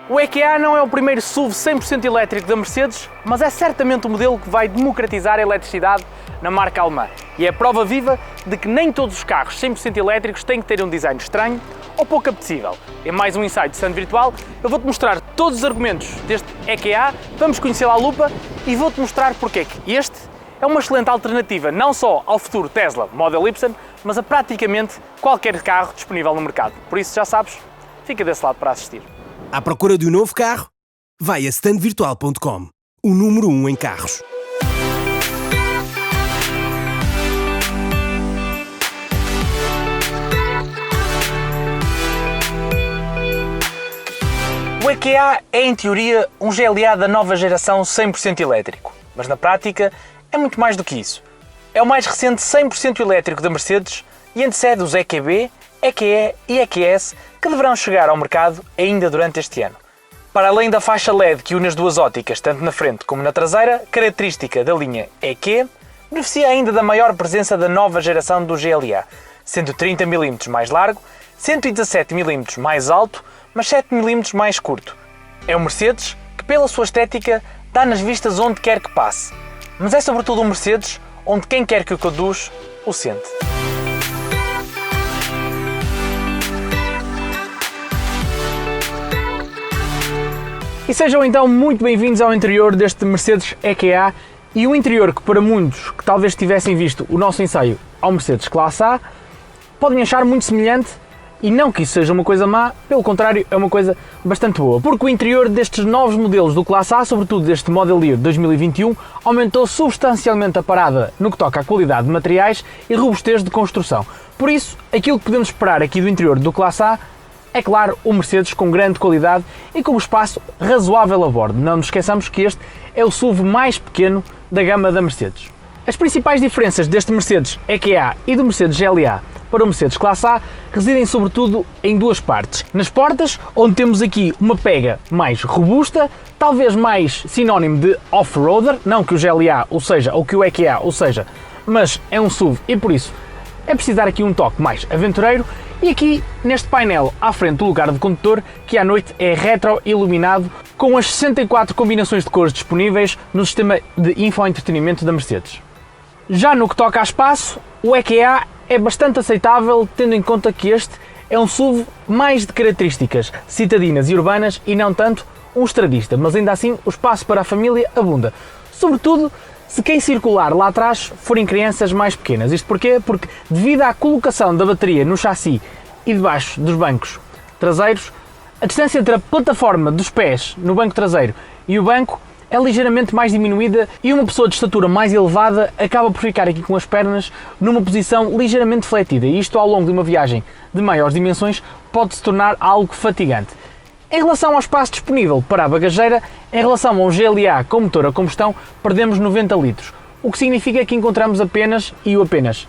O EQA não é o primeiro SUV 100% elétrico da Mercedes, mas é certamente o modelo que vai democratizar a eletricidade na marca alemã. E é prova viva de que nem todos os carros 100% elétricos têm que ter um design estranho ou pouco apetecível. Em mais um Insight de Stand Virtual, eu vou-te mostrar todos os argumentos deste EQA, vamos conhecê-lo à lupa e vou-te mostrar porque é que este é uma excelente alternativa não só ao futuro Tesla Model Y, mas a praticamente qualquer carro disponível no mercado. Por isso, já sabes, fica desse lado para assistir. À procura de um novo carro? Vai a standvirtual.com, o número 1 em carros. O EQA é, em teoria, um GLA da nova geração 100% elétrico, mas na prática é muito mais do que isso. É o mais recente 100% elétrico da Mercedes e antecede os EQB, EQE e EQS que deverão chegar ao mercado ainda durante este ano. Para além da faixa LED que une as duas óticas, tanto na frente como na traseira, característica da linha EQ, beneficia ainda da maior presença da nova geração do GLA, sendo 30 mm mais largo, 117 mm mais alto, mas 7 mm mais curto. É um Mercedes que, pela sua estética, dá nas vistas onde quer que passe, mas é sobretudo um Mercedes onde quem quer que o conduz o sente. E sejam então muito bem-vindos ao interior deste Mercedes EQA e um interior que para muitos que talvez tivessem visto o nosso ensaio ao Mercedes Classe A podem achar muito semelhante e não que isso seja uma coisa má, pelo contrário é uma coisa bastante boa, porque o interior destes novos modelos do Classe A, sobretudo deste Model Year 2021, aumentou substancialmente a parada no que toca à qualidade de materiais e robustez de construção. Por isso, aquilo que podemos esperar aqui do interior do Classe A é, claro, o Mercedes com grande qualidade e com um espaço razoável a bordo. Não nos esqueçamos que este é o SUV mais pequeno da gama da Mercedes. As principais diferenças deste Mercedes EQA e do Mercedes GLA para o Mercedes Classe A residem sobretudo em duas partes. Nas portas, onde temos aqui uma pega mais robusta, talvez mais sinónimo de off-roader, não que o GLA o seja ou que o EQA o seja, mas é um SUV e por isso é preciso dar aqui um toque mais aventureiro. E aqui, neste painel à frente do lugar de condutor, que à noite é retro-iluminado com as 64 combinações de cores disponíveis no sistema de infoentretenimento da Mercedes. Já no que toca a espaço, o EQA é bastante aceitável, tendo em conta que este é um SUV mais de características citadinas e urbanas e não tanto um estradista, mas ainda assim o espaço para a família abunda. Sobretudo se quem circular lá atrás forem crianças mais pequenas. Isto porquê? Porque devido à colocação da bateria no chassi e debaixo dos bancos traseiros, a distância entre a plataforma dos pés no banco traseiro e o banco é ligeiramente mais diminuída e uma pessoa de estatura mais elevada acaba por ficar aqui com as pernas numa posição ligeiramente fletida e isto ao longo de uma viagem de maiores dimensões pode se tornar algo fatigante. Em relação ao espaço disponível para a bagageira, em relação ao GLA com motor a combustão, perdemos 90 litros, o que significa que encontramos apenas,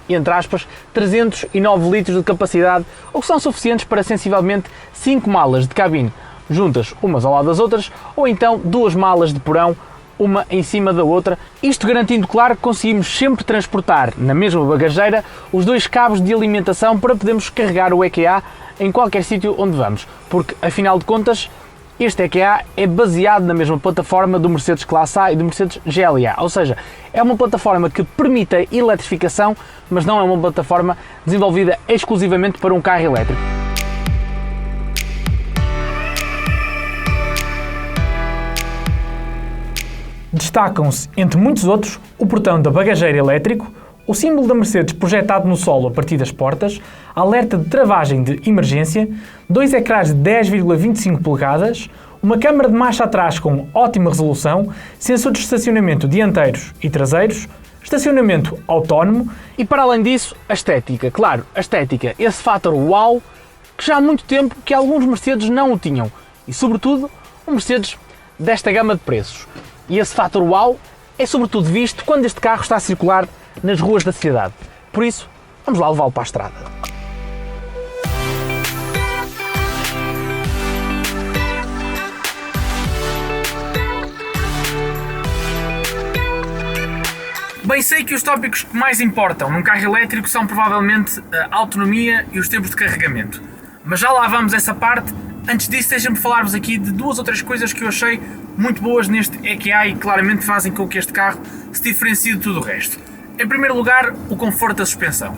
entre aspas, 309 litros de capacidade, o que são suficientes para sensivelmente 5 malas de cabine, juntas umas ao lado das outras, ou então 2 malas de porão, uma em cima da outra, isto garantindo, claro, que conseguimos sempre transportar na mesma bagageira os 2 cabos de alimentação para podermos carregar o EQA em qualquer sítio onde vamos, porque afinal de contas este EQA é baseado na mesma plataforma do Mercedes Classe A e do Mercedes GLA, ou seja, é uma plataforma que permite a eletrificação, mas não é uma plataforma desenvolvida exclusivamente para um carro elétrico. Destacam-se, entre muitos outros, o portão da bagageira elétrico, o símbolo da Mercedes projetado no solo a partir das portas, alerta de travagem de emergência, 2 ecrãs de 10,25 polegadas, uma câmara de marcha atrás com ótima resolução, sensores de estacionamento dianteiros e traseiros, estacionamento autónomo e, para além disso, a estética. Claro, a estética, esse fator wow, que já há muito tempo que alguns Mercedes não o tinham e, sobretudo, um Mercedes desta gama de preços. E esse fator wow é sobretudo visto quando este carro está a circular nas ruas da cidade. Por isso, vamos lá levá-lo para a estrada. Bem, sei que os tópicos que mais importam num carro elétrico são provavelmente a autonomia e os tempos de carregamento. Mas já lá vamos a essa parte Antes disso, deixem-me falar-vos aqui de duas ou três coisas que eu achei muito boas neste EQA e claramente fazem com que este carro se diferencie de tudo o resto. Em primeiro lugar, o conforto da suspensão.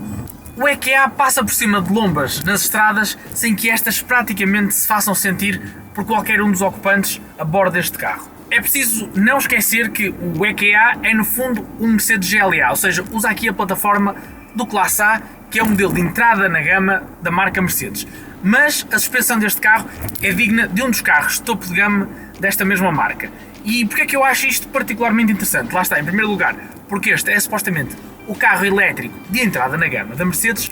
O EQA passa por cima de lombas nas estradas sem que estas praticamente se façam sentir por qualquer um dos ocupantes a bordo deste carro. É preciso não esquecer que o EQA é no fundo um Mercedes GLA, ou seja, usa aqui a plataforma do Classe A, que é o modelo de entrada na gama da marca Mercedes. Mas a suspensão deste carro é digna de um dos carros de topo de gama desta mesma marca. E porquê é que eu acho isto particularmente interessante? Lá está, em primeiro lugar, porque este é supostamente o carro elétrico de entrada na gama da Mercedes,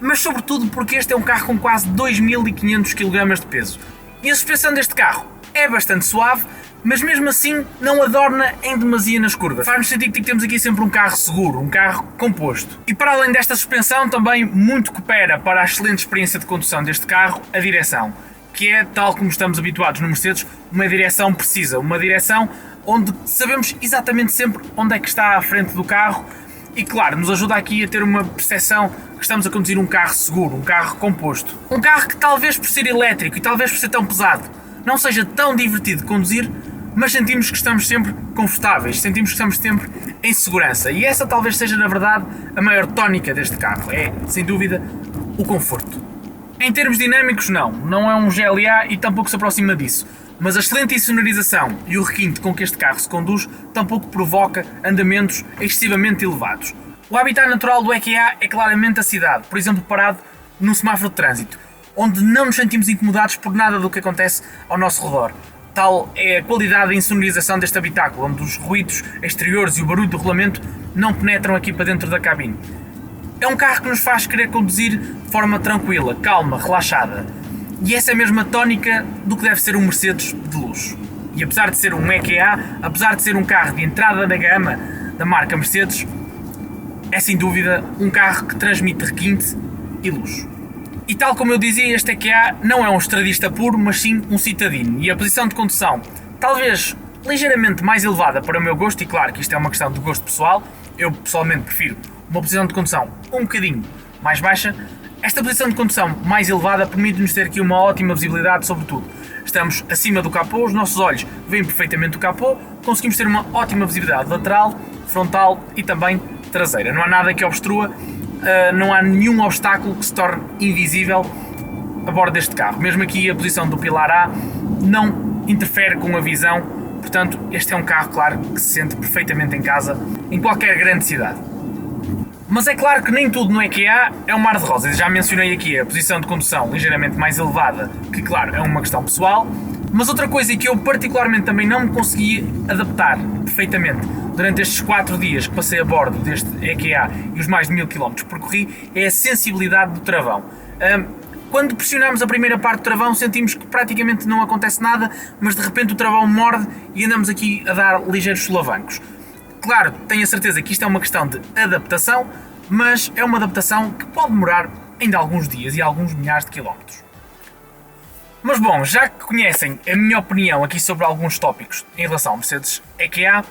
mas sobretudo porque este é um carro com quase 2.500 kg de peso. E a suspensão deste carro é bastante suave, mas mesmo assim não adorna em demasia nas curvas. Faz-nos sentir que temos aqui sempre um carro seguro, um carro composto. E para além desta suspensão, também muito coopera para a excelente experiência de condução deste carro a direção, que é, tal como estamos habituados no Mercedes, uma direção precisa, uma direção onde sabemos exatamente sempre onde é que está à frente do carro e, claro, nos ajuda aqui a ter uma percepção que estamos a conduzir um carro seguro, um carro composto. Um carro que talvez por ser elétrico e talvez por ser tão pesado não seja tão divertido de conduzir, mas sentimos que estamos sempre confortáveis, sentimos que estamos sempre em segurança. E essa talvez seja, na verdade, a maior tónica deste carro. É, sem dúvida, o conforto. Em termos dinâmicos, não é um GLA e tampouco se aproxima disso. Mas a excelente sonorização e o requinte com que este carro se conduz tampouco provoca andamentos excessivamente elevados. O habitat natural do EQA é claramente a cidade, por exemplo, parado num semáforo de trânsito, onde não nos sentimos incomodados por nada do que acontece ao nosso redor. Tal é a qualidade e insonorização deste habitáculo, onde os ruídos exteriores e o barulho do rolamento não penetram aqui para dentro da cabine. É um carro que nos faz querer conduzir de forma tranquila, calma, relaxada. E essa é a mesma tónica do que deve ser um Mercedes de luxo. E apesar de ser um EQA, apesar de ser um carro de entrada na gama da marca Mercedes, é sem dúvida um carro que transmite requinte e luxo. E tal como eu dizia, este EQA não é um estradista puro, mas sim um citadino. E a posição de condução, talvez ligeiramente mais elevada para o meu gosto, e claro que isto é uma questão de gosto pessoal, eu pessoalmente prefiro uma posição de condução um bocadinho mais baixa. Esta posição de condução mais elevada permite-nos ter aqui uma ótima visibilidade sobre tudo. Estamos acima do capô, os nossos olhos veem perfeitamente o capô, conseguimos ter uma ótima visibilidade lateral, frontal e também traseira. Não há nada que obstrua, não há nenhum obstáculo que se torne invisível a bordo deste carro. Mesmo aqui a posição do pilar A não interfere com a visão, portanto este é um carro, claro, que se sente perfeitamente em casa em qualquer grande cidade. Mas é claro que nem tudo no EQA é um mar de rosas. Já mencionei aqui a posição de condução ligeiramente mais elevada, que claro é uma questão pessoal, mas outra coisa que eu particularmente também não me consegui adaptar perfeitamente durante estes 4 dias que passei a bordo deste EQA e os mais de 1000 km que percorri é a sensibilidade do travão. Quando pressionamos a primeira parte do travão sentimos que praticamente não acontece nada, mas de repente o travão morde e andamos aqui a dar ligeiros solavancos. Claro, tenho a certeza que isto é uma questão de adaptação, mas é uma adaptação que pode demorar ainda alguns dias e alguns milhares de quilómetros. Mas bom, já que conhecem a minha opinião aqui sobre alguns tópicos em relação ao Mercedes EQA,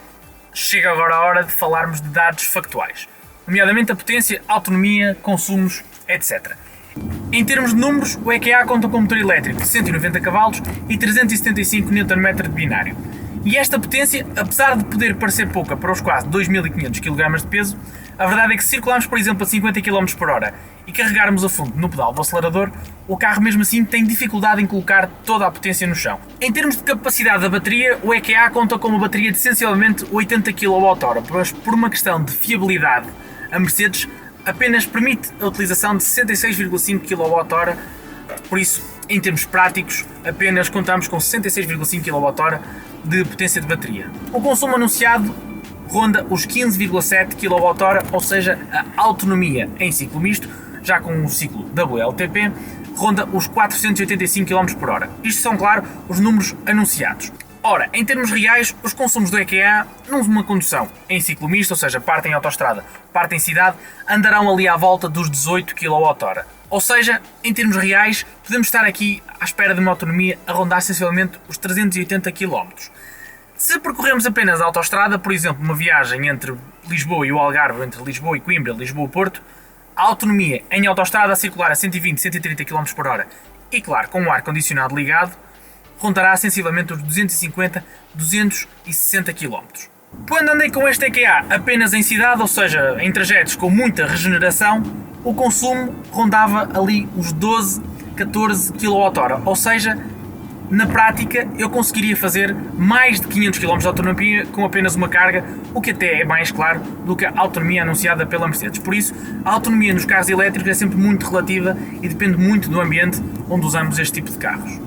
chega agora a hora de falarmos de dados factuais, nomeadamente a potência, autonomia, consumos, etc. Em termos de números, o EQA conta com um motor elétrico de 190 cavalos e 375 Nm de binário. E esta potência, apesar de poder parecer pouca para os quase 2.500 kg de peso, a verdade é que se circularmos, por exemplo, a 50 km por hora e carregarmos a fundo no pedal do acelerador, o carro mesmo assim tem dificuldade em colocar toda a potência no chão. Em termos de capacidade da bateria, o EQA conta com uma bateria de essencialmente 80 kWh, mas por uma questão de fiabilidade, a Mercedes apenas permite a utilização de 66,5 kWh, por isso, em termos práticos, apenas contamos com 66,5 kWh de potência de bateria. O consumo anunciado ronda os 15,7 kWh, ou seja, a autonomia em ciclo misto, já com o ciclo WLTP, ronda os 485 km por hora. Isto são, claro, os números anunciados. Ora, em termos reais, os consumos do EQA, numa condução em ciclo misto, ou seja, parte em autoestrada, parte em cidade, andarão ali à volta dos 18 kWh. Ou seja, em termos reais, podemos estar aqui à espera de uma autonomia a rondar essencialmente os 380 km. Se percorremos apenas a autoestrada, por exemplo, uma viagem entre Lisboa e o Algarve, entre Lisboa e Coimbra, Lisboa e Porto, a autonomia em autoestrada a circular a 120, 130 km por hora e claro, com o ar-condicionado ligado, rondará sensivelmente os 250, 260 km. Quando andei com este EQA apenas em cidade, ou seja, em trajetos com muita regeneração, o consumo rondava ali os 12, 14 kWh, ou seja, na prática eu conseguiria fazer mais de 500 km de autonomia com apenas uma carga, o que até é mais claro do que a autonomia anunciada pela Mercedes. Por isso, a autonomia nos carros elétricos é sempre muito relativa e depende muito do ambiente onde usamos este tipo de carros.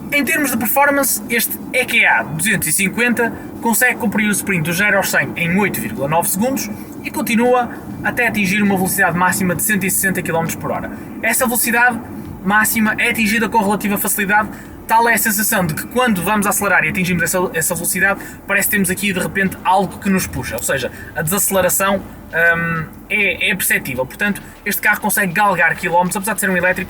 Em termos de performance, este EQA 250 consegue cumprir o sprint do 0 aos 100 em 8,9 segundos e continua até atingir uma velocidade máxima de 160 km/h. Essa velocidade máxima é atingida com relativa facilidade, tal é a sensação de que quando vamos acelerar e atingimos essa velocidade, parece que temos aqui de repente algo que nos puxa, ou seja, a desaceleração é perceptível. Portanto, este carro consegue galgar quilómetros, apesar de ser um elétrico,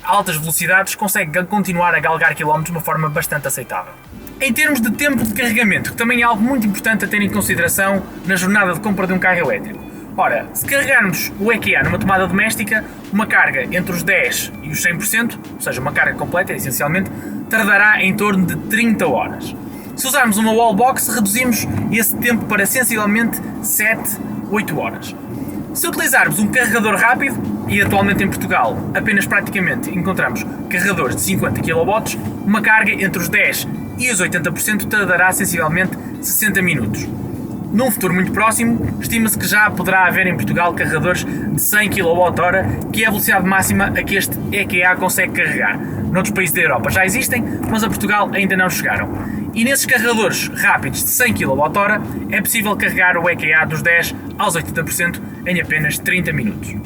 a altas velocidades, consegue continuar a galgar quilómetros de uma forma bastante aceitável. Em termos de tempo de carregamento, que também é algo muito importante a ter em consideração na jornada de compra de um carro elétrico. Ora, se carregarmos o EQA numa tomada doméstica, uma carga entre os 10% e os 100%, ou seja, uma carga completa, essencialmente, tardará em torno de 30 horas. Se usarmos uma wallbox, reduzimos esse tempo para sensivelmente 7, 8 horas. Se utilizarmos um carregador rápido, e atualmente em Portugal apenas praticamente encontramos carregadores de 50 kW, uma carga entre os 10% e os 80% tardará sensivelmente 60 minutos. Num futuro muito próximo, estima-se que já poderá haver em Portugal carregadores de 100 kWh, que é a velocidade máxima a que este EQA consegue carregar. Noutros países da Europa já existem, mas a Portugal ainda não chegaram. E nesses carregadores rápidos de 100 kWh é possível carregar o EQA dos 10% aos 80% em apenas 30 minutos.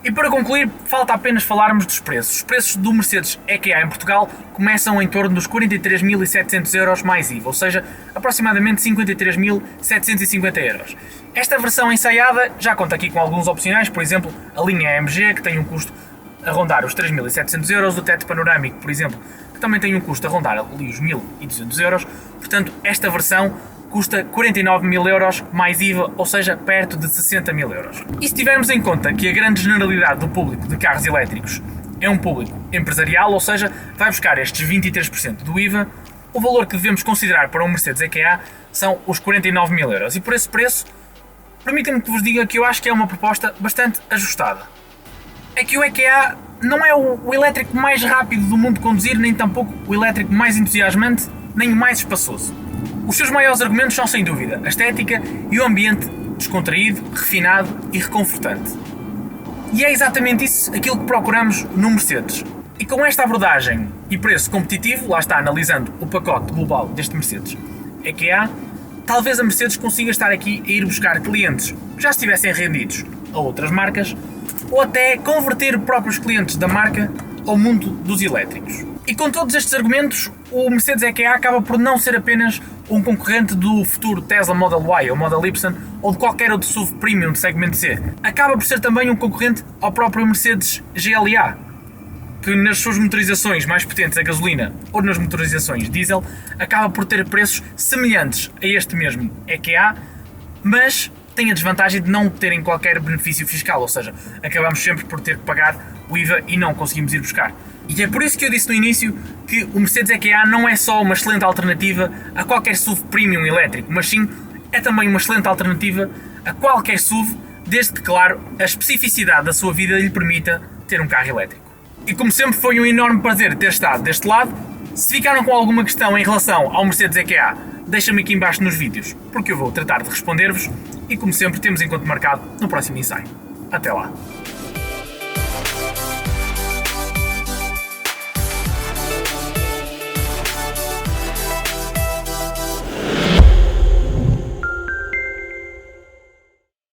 E para concluir, falta apenas falarmos dos preços. Os preços do Mercedes EQA em Portugal começam em torno dos 43.700 euros mais IVA, ou seja, aproximadamente 53.750 euros. Esta versão ensaiada já conta aqui com alguns opcionais, por exemplo, a linha AMG, que tem um custo a rondar os 3.700 euros, o teto panorâmico, por exemplo, que também tem um custo a rondar ali os 1.200 euros. Portanto, esta versão custa 49.000 euros mais IVA, ou seja, perto de 60.000 euros. E se tivermos em conta que a grande generalidade do público de carros elétricos é um público empresarial, ou seja, vai buscar estes 23% do IVA, o valor que devemos considerar para um Mercedes EQA são os 49.000 euros. E por esse preço, permitam-me que vos diga que eu acho que é uma proposta bastante ajustada. É que o EQA não é o elétrico mais rápido do mundo de conduzir, nem tampouco o elétrico mais entusiasmante, nem o mais espaçoso. Os seus maiores argumentos são, sem dúvida, a estética e o ambiente descontraído, refinado e reconfortante. E é exatamente isso aquilo que procuramos no Mercedes. E com esta abordagem e preço competitivo, lá está, analisando o pacote global deste Mercedes EQA, talvez a Mercedes consiga estar aqui a ir buscar clientes que já estivessem rendidos a outras marcas, ou até converter próprios clientes da marca ao mundo dos elétricos. E com todos estes argumentos, o Mercedes EQA acaba por não ser apenas um concorrente do futuro Tesla Model Y ou Model Y ou de qualquer outro SUV premium de segmento C. Acaba por ser também um concorrente ao próprio Mercedes GLA, que nas suas motorizações mais potentes a gasolina ou nas motorizações diesel acaba por ter preços semelhantes a este mesmo EQA, mas tem a desvantagem de não terem qualquer benefício fiscal, ou seja, acabamos sempre por ter que pagar o IVA e não conseguimos ir buscar. E é por isso que eu disse no início que o Mercedes EQA não é só uma excelente alternativa a qualquer SUV premium elétrico, mas sim é também uma excelente alternativa a qualquer SUV, desde que, claro, a especificidade da sua vida lhe permita ter um carro elétrico. E como sempre foi um enorme prazer ter estado deste lado. Se ficaram com alguma questão em relação ao Mercedes EQA, deixa-me aqui em baixo nos vídeos, porque eu vou tratar de responder-vos e como sempre temos encontro marcado no próximo ensaio. Até lá!